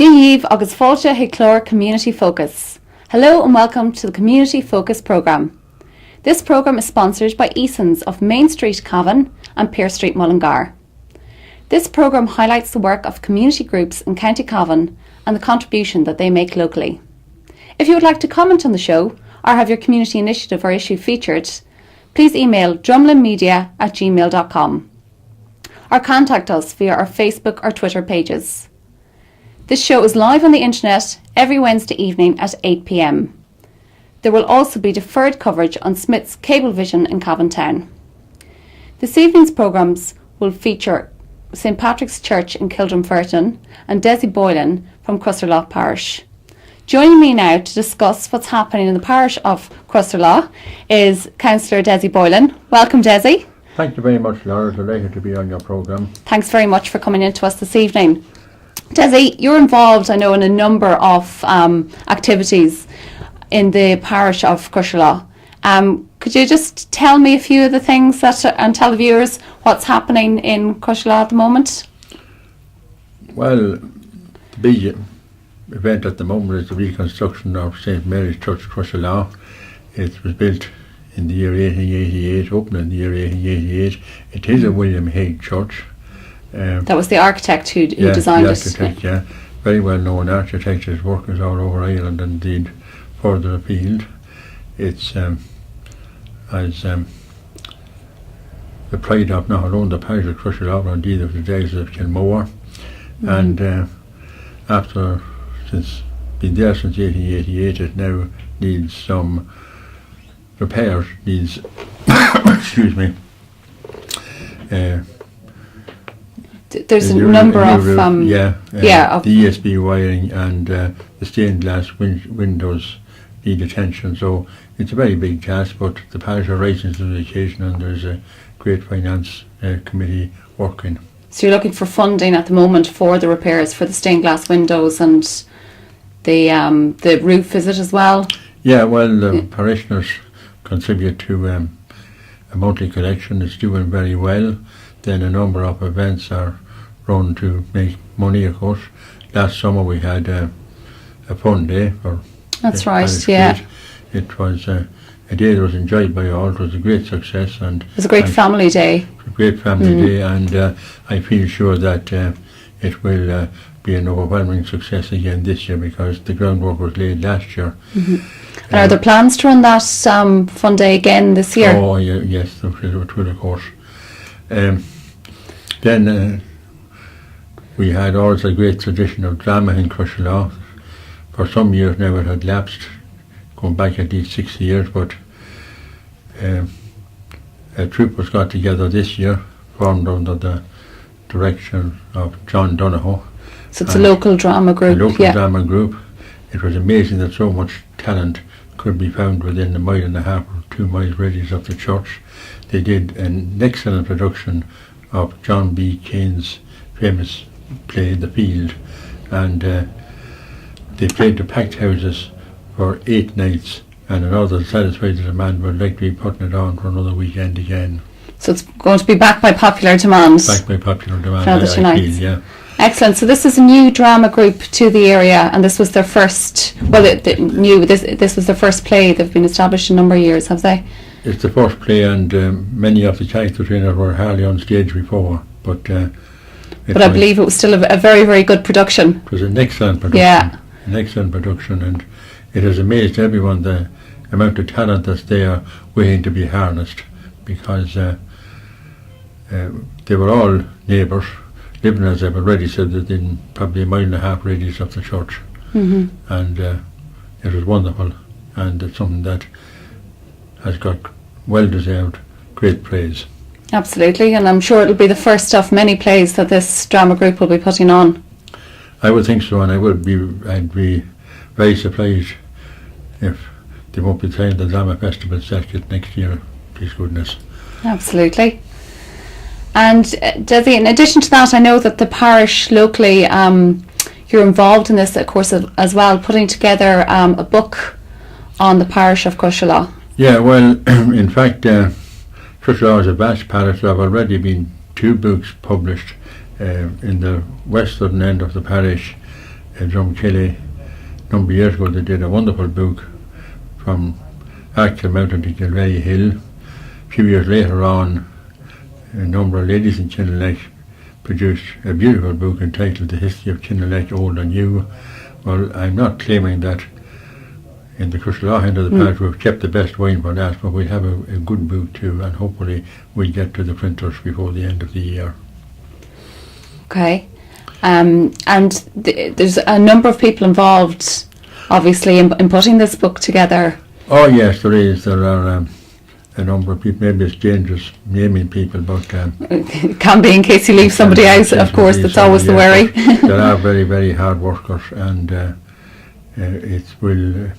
Díomh agus fáilte Hiclór Community Focus. Hello and welcome to the Community Focus programme. This programme is sponsored by Eason's of Main Street, Cavan and Pearse Street, Mullingar. This programme highlights the work of community groups in County Cavan and the contribution that they make locally. If you would like to comment on the show or have your community initiative or issue featured, please email drumlinmedia@gmail.com or contact us via our Facebook or Twitter pages. This show is live on the internet every Wednesday evening at 8 p.m. There will also be deferred coverage on Smith's Cablevision in Cavan Town. This evening's programmes will feature St Patrick's Church in Kildrenferton and Desi Boylan from Crusherlough Parish. Joining me now to discuss what's happening in the parish of Crusherlough is Councillor Desi Boylan. Welcome, Desi. Thank you very much, Laura. Delighted to be on your programme. Thanks very much for coming in to us this evening. Desi, you're involved, I know, in a number of activities in the parish of Crusherlough. Could you just tell me a few of the things and tell the viewers what's happening in Crusherlough at the moment? Well, the big event at the moment is the reconstruction of St Mary's Church, Crusherlough. It was built in the year 1888, opened in the year 1888. It is a William Hague church. That was the architect who designed the it. Architect, yeah. Very well known architect. His work is all over Ireland and indeed further afield. It's the pride of not alone the parish of Crusherlough, but indeed of the Diocese of Kilmore. And since been there since 1888, it now needs some repairs, excuse me, there's a number of the of ESB wiring and the stained glass windows need attention. So it's a very big task, but the parish are rising to the occasion, and there's a great finance committee working. So you're looking for funding at the moment for the repairs for the stained glass windows and the roof, is it as well? Yeah, well, the parishioners contribute to a monthly collection. It's doing very well. Then a number of events are run to make money, of course. Last summer we had a fun day for That's right, yeah. It was a day that was enjoyed by all. It was a great success, and it was a great family day. A great family day, and I feel sure that it will be an overwhelming success again this year, because the groundwork was laid last year. And are there plans to run that fun day again this year? Oh, yes, it will, of course. Then we had also a great tradition of drama in Crusherlough. For some years now it had lapsed, going back at least 60 years, but a troupe was got together this year, formed under the direction of John Donohoe. So it's a local drama group. Drama group. It was amazing that so much talent could be found within a mile and a half or 2 miles radius of the church. They did an excellent production of John B. Kane's famous play, The Field, and they played to packed houses for 8 nights, and another satisfied that a man would like to be putting it on for another weekend again. So it's going to be backed by popular demand. Backed by popular demand, I feel, yeah. Excellent. So this is a new drama group to the area, and this was their first. Well, this was their first play. They've been established a number of years, have they? It's the first play, and many of the characters in it were hardly on stage before. But I believe it was still a very, very good production. It was an excellent production. Yeah. An excellent production, and it has amazed everyone the amount of talent that's there waiting to be harnessed, because they were all neighbours, living, as I've already said, within probably a mile and a half radius of the church. And it was wonderful, and it's something that has got well-deserved great praise. Absolutely, and I'm sure it'll be the first of many plays that this drama group will be putting on. I would think so, and I'd be very surprised if they won't be playing the drama festival circuit next year, please goodness. Absolutely. And Desi, in addition to that, I know that the parish locally, you're involved in this, of course, as well, putting together a book on the parish of Crusherlough. Yeah, well, in fact, Crusherlough is a vast parish. There have already been 2 books published in the western end of the parish. Drumkelly. A number of years ago they did a wonderful book from Axel Mountain to Kilray Hill. A few years later on, a number of ladies in Kinnerleck produced a beautiful book entitled The History of Kinnerleck, Old and New. Well, I'm not claiming that in the Cushelaw end of the parish we've kept the best wine for that, but we have a good book too, and hopefully we'll get to the printers before the end of the year. Okay. And there's a number of people involved, obviously, in putting this book together. Oh yes, there is. There are a number of people. Maybe it's dangerous naming people, but it can be in case you leave somebody out. Of course, that's always the worry. They are very, very hard workers, and it will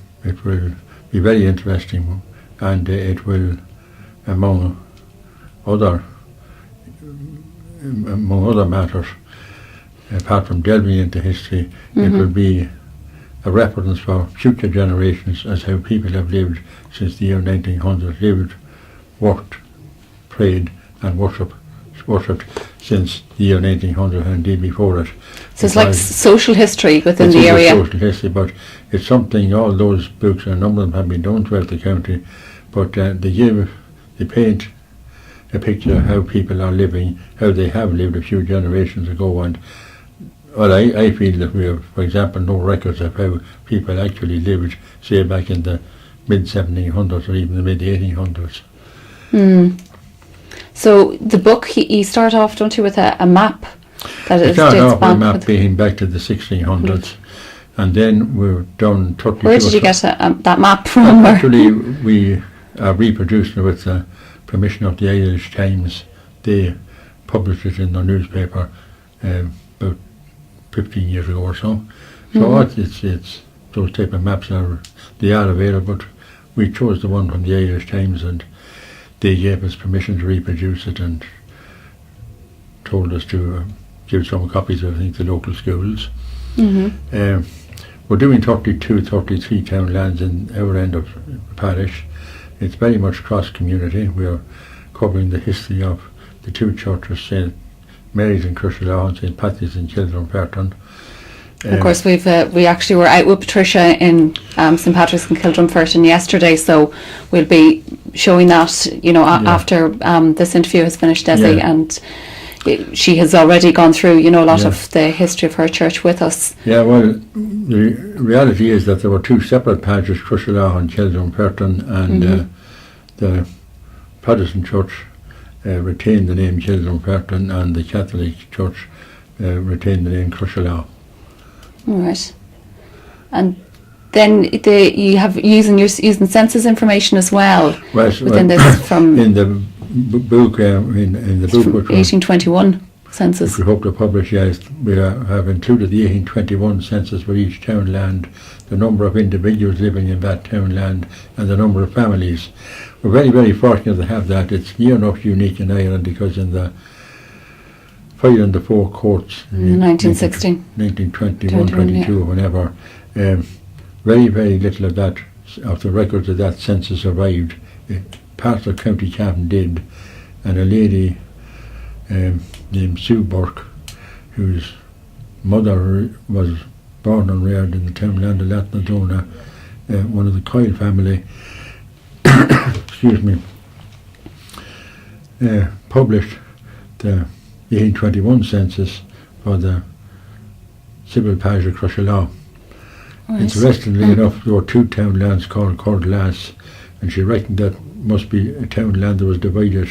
be very interesting, and it will, among other matters, apart from delving into history, it will be a reference for future generations as how people have lived since the year 1900, lived, worked, prayed and worshipped since the year 1900 and indeed before it. So it's like social history within the area. It's social history, but it's something, all those books, and a number of them have been done throughout the county, but they paint a picture of how people are living, how they have lived a few generations ago, and well, I feel that we have, for example, no records of how people actually lived, say, back in the mid-1700s or even the mid-1800s. So the book, you start off, don't you, with a map that it started off with a map dating back to the 1600s, and then we've done 32. Where did you get that map from? Actually, we reproduced it with the permission of the Irish Times. They published it in their newspaper about 15 years ago or so. So it's those type of maps they are available, but we chose the one from the Irish Times, and they gave us permission to reproduce it and told us to give some copies of, I think, the local schools. We're doing 33 town lands in our end of the parish. It's very much cross-community. We're covering the history of the two churches, St. Mary's in Cushelaw and St. Patty's in Kildrum-Ferton. Of course, we actually were out with Patricia in St. Patrick's in Kildrum-Ferton yesterday, so we'll be showing that, after this interview has finished, Desi, and she has already gone through, a lot of the history of her church with us. Yeah, well, the reality is that there were two separate parishes, Cushelaw and Kildrum-Ferton, and the Protestant church retained the name Kildrum-Ferton, and the Catholic Church retained the name Cushelaw. All right. And then you have using census information as well within this from in the book in the book 1821 census. Which we hope to publish. Yes, we have included the 1821 census for each townland, the number of individuals living in that townland, and the number of families. We're very, very fortunate to have that. It's near enough unique in Ireland because in the 5 and the 4 courts in 1916, 1921, 22, or whenever, very, very little of that, of the records of that census survived. Parts of County Cavan did, and a lady named Sue Burke, whose mother was born and reared in the townland of Latnadona, one of the Coyle family, excuse me, published the 1821 census for the civil parish of Cushelaw. Right. Interestingly enough, there were two townlands called Cordlass, and she reckoned that must be a townland that was divided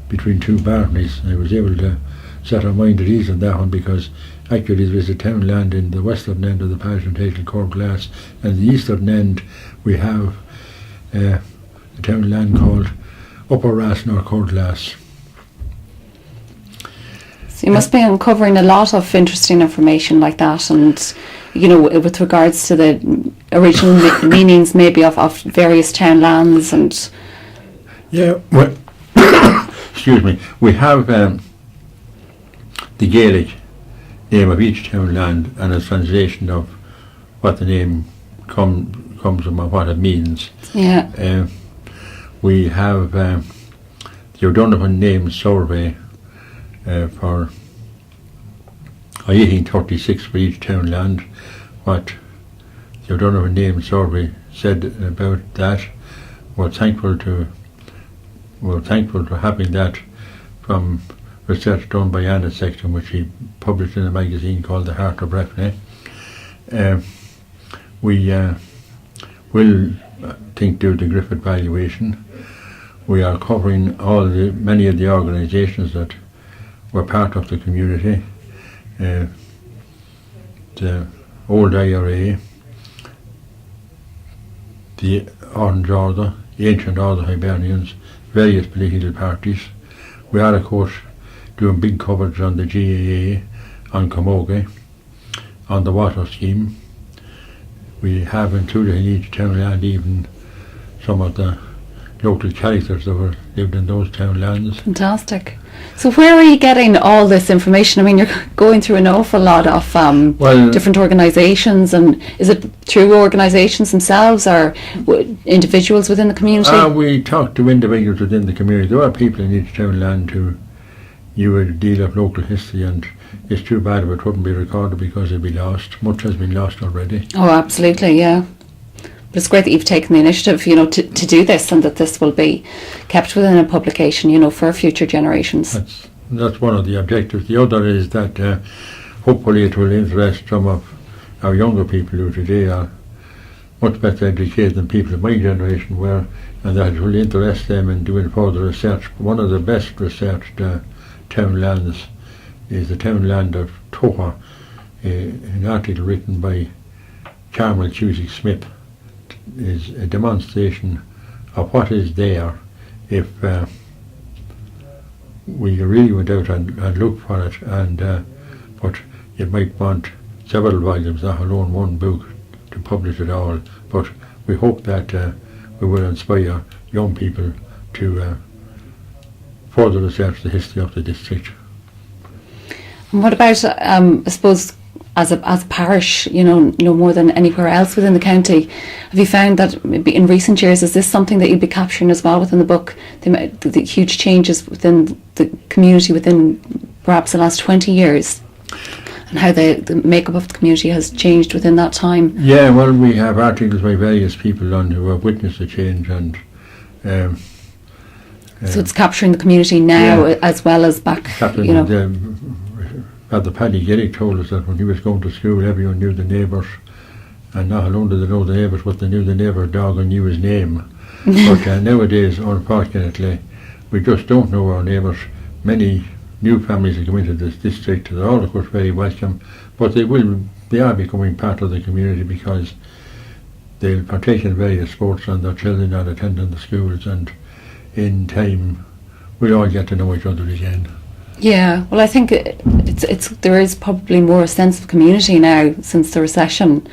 between two baronies. I was able to set her mind at ease on that one, because actually there is a townland in the western end of the parish entitled Cordlass, and the eastern end we have a townland called Upper Rasnor Cordlass. So you must be uncovering a lot of interesting information like that, and with regards to the original meanings maybe of various townlands and. Yeah, well, excuse me. We have the Gaelic name of each townland and a translation of what the name comes from and what it means. Yeah. We have the O'Donovan name survey for 1836 for each townland. What the O'Donovan Name Survey said about that, we're thankful to having that from research done by Anna Sexton, which he published in a magazine called The Heart of Breffni. We will do the Griffith valuation. We are covering many of the organisations that were part of the community. The old IRA, the Orange Order, the Ancient Order Hibernians, various political parties. We are, of course, doing big coverage on the GAA, on Camogie, on the water scheme. We have included in each townland even some of the local characters that were lived in those townlands. Fantastic. So where are you getting all this information? I mean, you're going through an awful lot of different organisations, and is it through organisations themselves or individuals within the community? We talk to individuals within the community. There are people in each townland who knew a deal of local history, and it's too bad if it wouldn't be recorded because it'd be lost. Much has been lost already. Oh, absolutely, yeah. But it's great that you've taken the initiative, to do this, and that this will be kept within a publication, for future generations. That's one of the objectives. The other is that hopefully it will interest some of our younger people who today are much better educated than people of my generation were, and that it will interest them in doing further research. One of the best researched townlands is the townland of Toha, an article written by Carmel Cusick Smith is a demonstration of what is there if we really went out and looked for it, but you might want several volumes, not alone one book, to publish it all. But we hope that we will inspire young people to further research the history of the district. And what about, I suppose, as a parish, more than anywhere else within the county, have you found that maybe in recent years, is this something that you'd be capturing as well within the book, the huge changes within the community within perhaps the last 20 years, and how the makeup of the community has changed within that time? Yeah, well, we have articles by various people on who have witnessed the change, and so it's capturing the community now, as well as back, Father Paddy Garrick told us that when he was going to school, everyone knew the neighbours, and not alone did they know the neighbours, but they knew the neighbour's dog and knew his name. But nowadays, unfortunately, we just don't know our neighbours. Many new families have come into this district. They're all, of course, very welcome, but they are becoming part of the community because they'll partake in various sports and their children are attending the schools, and in time we'll all get to know each other again. Yeah, well, I think there is probably more a sense of community now since the recession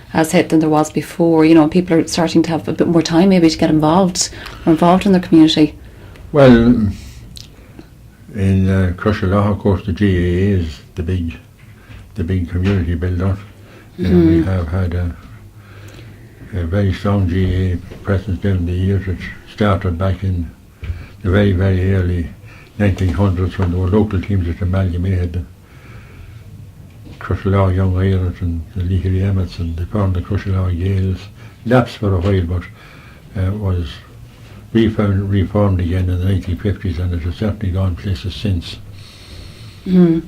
has hit than there was before. People are starting to have a bit more time maybe to get involved in their community. Well, in Crusherlaw, of course, the GAA is the big community builder. We have had a very strong GAA presence down the years. It started back in the very, very early 1900s when there were local teams that amalgamated the Crusherlaw Young Irons and the Leahy Emmets, and they formed the Crusherlaw Gales. Lapsed for a while, but was reformed again in the 1950s, and it has certainly gone places since. There's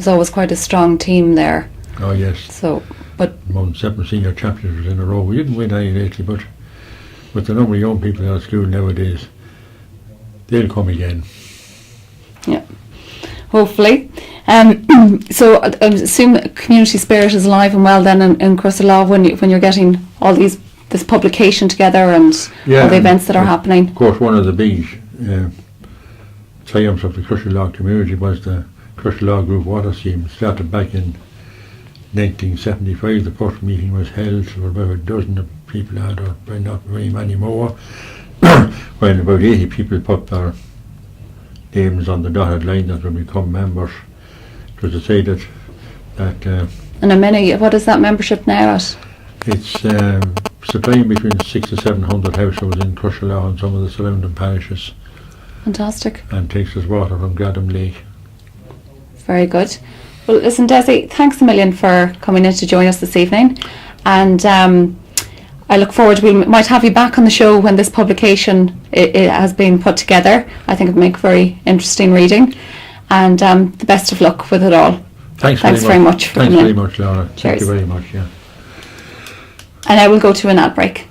always quite a strong team there. Oh yes. So, but won 7 senior chapters in a row. We didn't win any lately, but with the number of young people out of school nowadays, they'll come again. Yeah, hopefully. So I assume community spirit is alive and well then in Crusherlaw when you're getting all this publication together and all the events that are happening. Of course, one of the big triumphs of the Crusherlaw community was the Crusherlaw Group Water Scheme. Started back in 1975. The first meeting was held. There were about a dozen of people had, or not very many more. When about 80 people put their names on the dotted line that would become members. It was decided that and what is that membership now at? It's supplying between 600 to 700 households in Crusherlaw and some of the surrounding parishes. Fantastic. And takes us water from Gradham Lake. Very good. Well, listen, Desi, thanks a million for coming in to join us this evening. And I look forward, we might have you back on the show when this publication it has been put together. I think it'll make very interesting reading. And the best of luck with it all. Thanks very much for Thanks coming very in. much, Laura. Cheers. Thank you very much, yeah. And I will go to an ad break.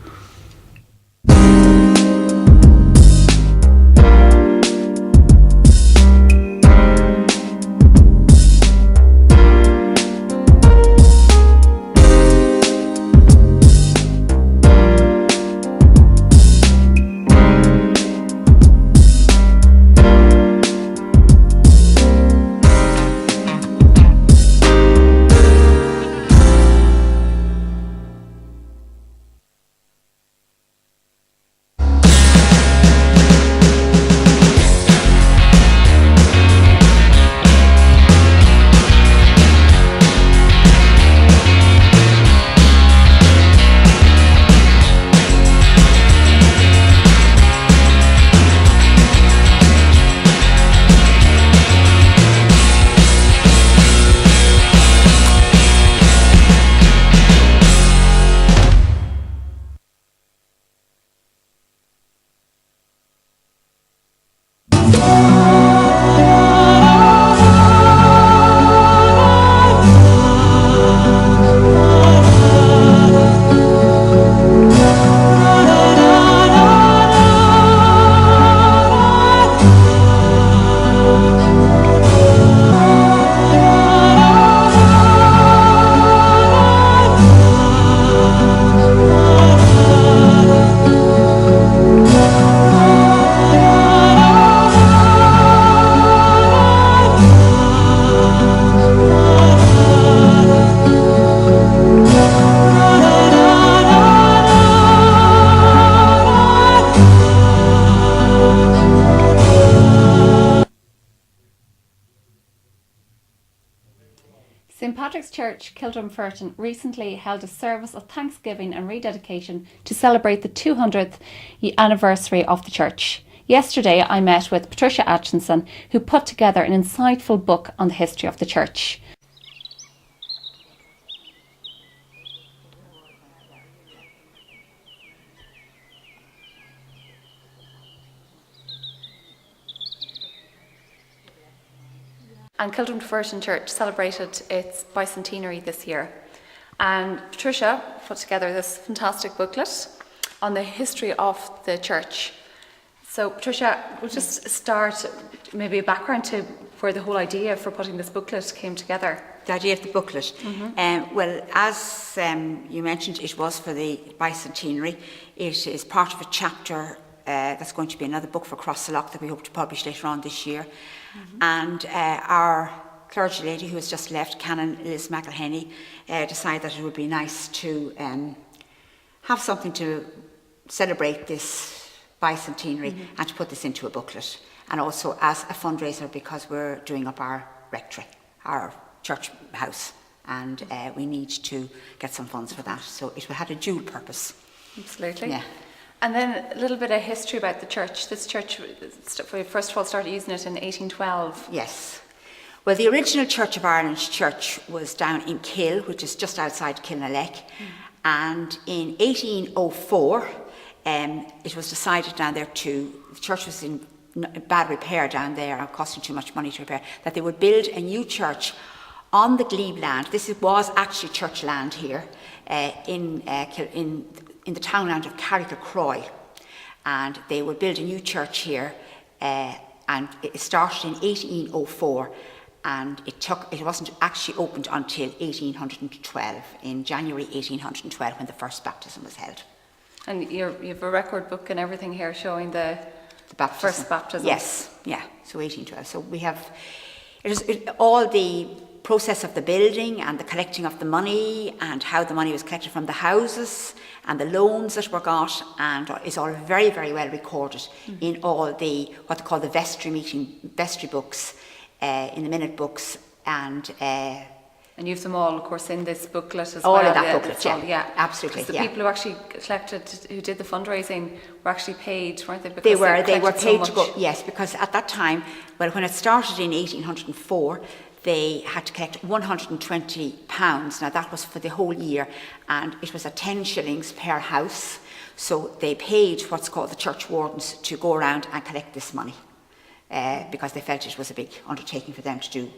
St Patrick's Church, Kildrum-Ferton, recently held a service of thanksgiving and rededication to celebrate the 200th anniversary of the church. Yesterday I met with Patricia Atkinson, who put together an insightful book on the history of the church. And Kildrum-Ferton Church celebrated its bicentenary this year. And Patricia put together this fantastic booklet on the history of the church. So Patricia, we'll just start maybe a background to where the whole idea for putting this booklet came together. The idea of the booklet. Well, as you mentioned, it was for the bicentenary. It is part of a chapter that's going to be another book for Crossalock that we hope to publish later on this year. And our clergy lady who has just left, Canon Liz McElhenney, decided that it would be nice to have something to celebrate this bicentenary and to put this into a booklet. And also as a fundraiser, because we're doing up our rectory, our church house, and we need to get some funds for that. So it had a dual purpose. Absolutely. Yeah. And then a little bit of history about the church. This church, we first of all started using it in 1812. Yes. Well, the original Church of Ireland church was down in Kill, which is just outside Kilnalek. And in 1804, it was decided down there the church was in bad repair down there, costing too much money to repair, that they would build a new church on the glebe land. This was actually church land here in the townland of Carrickacroy, and they would build a new church here, and it started in 1804, and it wasn't actually opened until 1812, in January 1812, when the first baptism was held. And you have a record book and everything here showing the baptism. First baptism. Yes, yeah, so 1812. So we have all the process of the building and the collecting of the money and how the money was collected from the houses and the loans that were got, and is all very, very well recorded in all the, what they call the vestry books, in the minute books, and you have them all, of course, in this booklet as all well. in that booklet, yeah. Absolutely. The people who actually collected, who did the fundraising, were actually paid, weren't they? Because they were paid so to go, yes, because at that time, well, when it started in 1804, they had to collect £120. Now that was for the whole year, and it was at 10 shillings per house. So they paid what's called the church wardens to go around and collect this money because they felt it was a big undertaking for them to do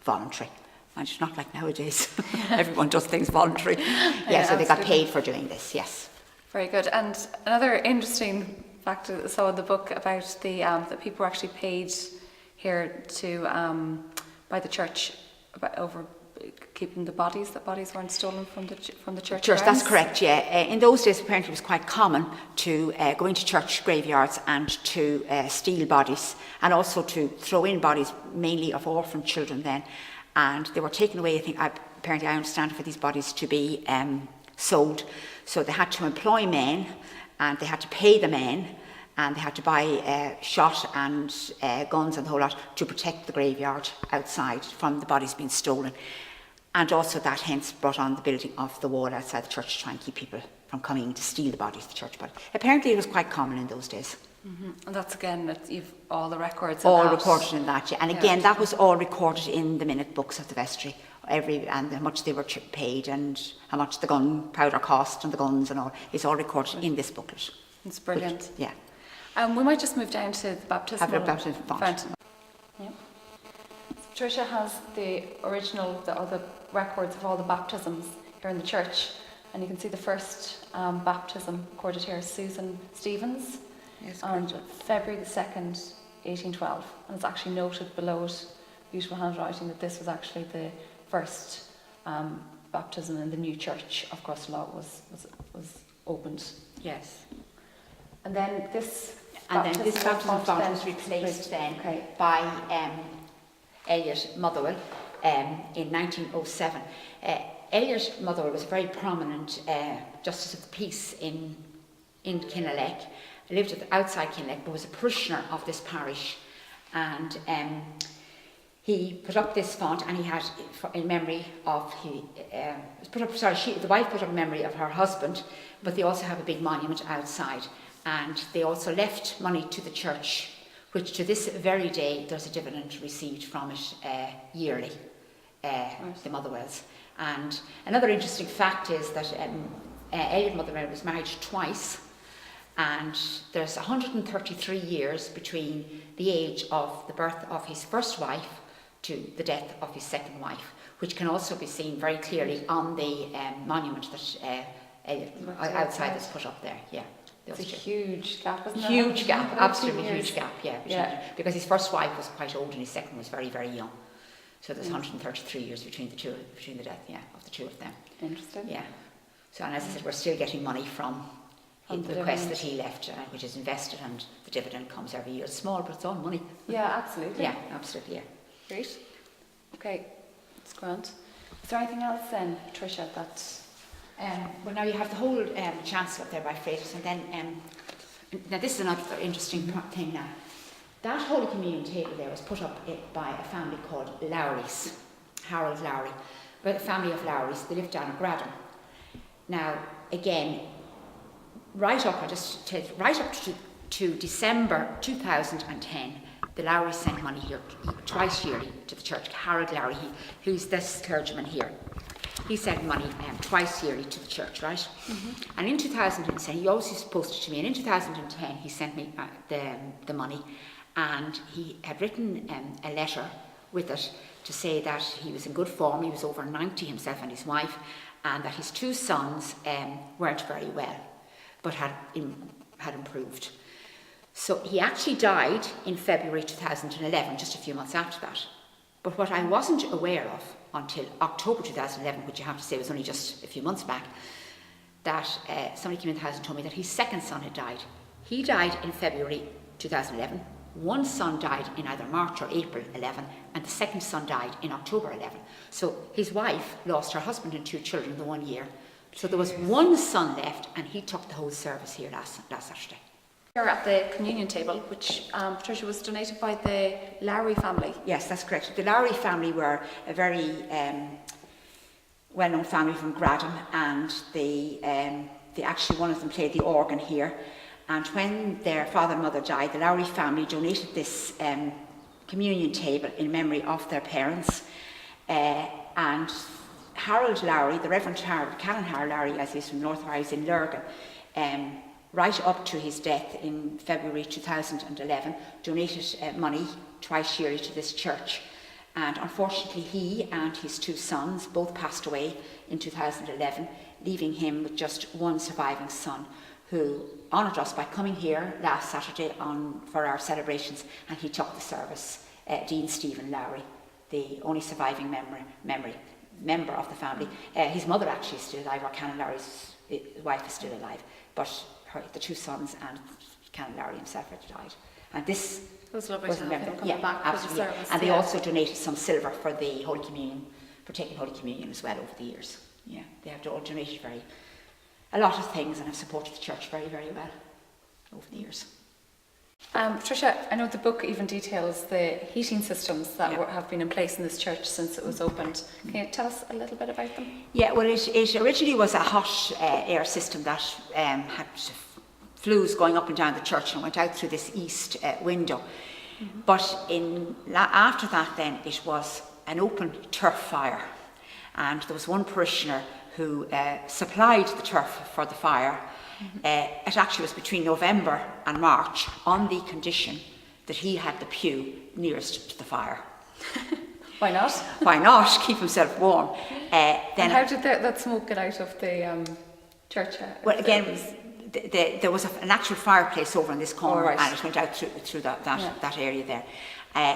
voluntary. And it's not like nowadays. Everyone does things voluntary. So they got paid for doing this, yes. Very good. And another interesting fact I saw in the book about the that people were actually paid here to by the church over keeping the bodies, that bodies weren't stolen from the church grounds. That's correct, yeah. In those days, apparently, it was quite common to go into church graveyards and to steal bodies, and also to throw in bodies, mainly of orphan children then. And they were taken away, apparently I understand, for these bodies to be sold. So they had to employ men, and they had to pay the men, and they had to buy shot and guns and the whole lot to protect the graveyard outside from the bodies being stolen. And also that hence brought on the building of the wall outside the church to try and keep people from coming to steal the bodies, the church bodies. Apparently it was quite common in those days. Mm-hmm. And that's again, you've all the records. All recorded in that, yeah. And again, that was all recorded in the minute books of the vestry, and how much they were paid and how much the gunpowder cost and the guns and all. It's all recorded in this booklet. It's brilliant. Yeah. We might just move down to the baptismal fountain. Yeah. Patricia has the original, the records of all the baptisms here in the church, and you can see the first baptism recorded here, Susan Stevens, on February the 2nd, 1812, and it's actually noted below it, beautiful handwriting, that this was actually the first baptism in the new church of Grosvenor was opened. Yes. And then this baptism font was replaced then by Elliot Motherwell in 1907. Elliot Motherwell was a very prominent Justice of the Peace in Kinalek. He lived outside Kinalek, but was a parishioner of this parish. And he put up this font, and he had, in memory of, the wife put up in memory of her husband, but they also have a big monument outside. And they also left money to the church, which to this very day there's a dividend received from it yearly, the Motherwells. And another interesting fact is that Elliot Motherwell was married twice, and there's 133 years between the age of the birth of his first wife to the death of his second wife, which can also be seen very clearly on the monument that outside is put up there. Yeah. It's a huge gap, isn't it? Huge gap, absolutely huge gap, yeah. Because his first wife was quite old and his second was very, very young. So there's 133 years between the death, of the two of them. Interesting. Yeah. So, and as I said, we're still getting money from the bequest that he left, which is invested, and the dividend comes every year. It's small, but it's all money. Yeah, absolutely. Yeah, absolutely, yeah. Great. Okay, that's grand. Is there anything else then, Patricia, that... well, now you have the whole chancel up there by Freitas, and then now this is another interesting thing now. That Holy Communion table there was put up by a family called Lowry's, Harold Lowry, but a family of Lowry's. They lived down in Gradham. Now, again, right up to December 2010, the Lowrys sent money here twice yearly to the church. Harold Lowry, who's this clergyman here. He sent money twice yearly to the church, right? Mm-hmm. And in 2010, he always posted to me, and in 2010 he sent me the money, and he had written a letter with it to say that he was in good form, he was over 90 himself and his wife, and that his two sons weren't very well, but had improved. So he actually died in February 2011, just a few months after that. But what I wasn't aware of until October 2011, which you have to say was only just a few months back, that somebody came in the house and told me that his second son had died. He died in February 2011. One son died in either March or April 11, and the second son died in October 11. So his wife lost her husband and two children in the 1 year. So there was one son left, and he took the whole service here last Saturday. Here at the communion table, which Patricia was donated by the Lowry family. Yes, that's correct. The Lowry family were a very well-known family from Gradham, and they actually, one of them played the organ here. And when their father and mother died, the Lowry family donated this communion table in memory of their parents. And Harold Lowry, the Reverend Canon Harold Lowry, as he's from North Irish, he's in Lurgan, right up to his death in February 2011, donated money twice yearly to this church. And unfortunately, he and his two sons both passed away in 2011, leaving him with just one surviving son, who honoured us by coming here last Saturday for our celebrations, and he took the service, Dean Stephen Lowry, the only surviving member of the family. His mother actually is still alive, or Canon Lowry's wife is still alive, but the two sons and Canon Lowry himself had died. And this It was lovely was to a have member. him coming back for the service. And they also donated some silver for the Holy Communion, for taking Holy Communion as well over the years. Yeah, they have all donated a lot of things and have supported the church very, very well over the years. Patricia, I know the book even details the heating systems that have been in place in this church since it was opened. Can you tell us a little bit about them? Yeah, well, it originally was a hot air system that had flues going up and down the church and went out through this east window. Mm-hmm. But after that then, it was an open turf fire. And there was one parishioner who supplied the turf for the fire. Mm-hmm. It actually was between November and March, on the condition that he had the pew nearest to the fire. Why not? Why not? Keep himself warm. Then and how did that smoke get out of the church? Well, again, there was an actual fireplace over in this corner, and it went out through that area there.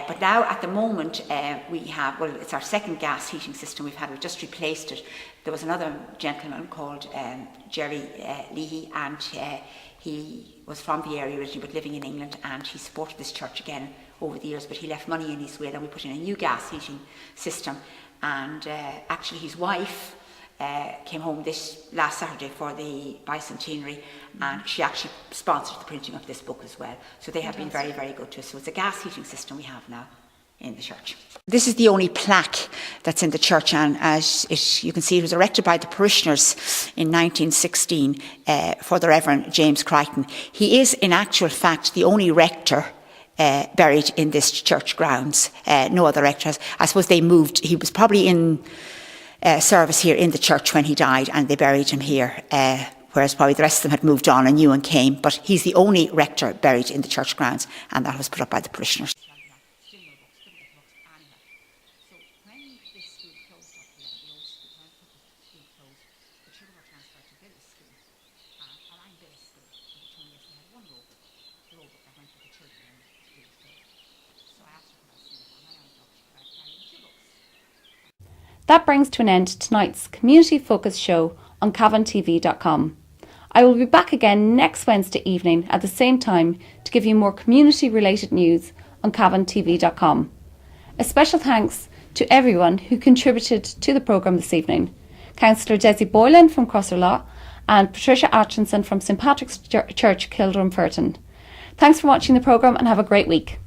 But now, at the moment, we have, well, it's our second gas heating system we've just replaced it. There was another gentleman called Jerry Leahy, and he was from the area originally, but living in England, and he supported this church again over the years, but he left money in his will, and we put in a new gas heating system. And actually, his wife came home this last Saturday for the bicentenary, and she actually sponsored the printing of this book as well. So they have been very, very good to us. So it's a gas heating system we have now in the church. This is the only plaque that's in the church, and as you can see, it was erected by the parishioners in 1916 for the Reverend James Crichton. He is, in actual fact, the only rector buried in this church grounds. No other rector. I suppose they moved. He was probably in service here in the church when he died, and they buried him here, whereas probably the rest of them had moved on and new and came. But he's the only rector buried in the church grounds, and that was put up by the parishioners. That brings to an end tonight's community focused show on cavantv.com. I will be back again next Wednesday evening at the same time to give you more community related news on cavantv.com. A special thanks to everyone who contributed to the programme this evening. Councillor Desi Boylan from Crosserlaw and Patricia Atkinson from St Patrick's Church, Kildrum Ferton. Thanks for watching the programme and have a great week.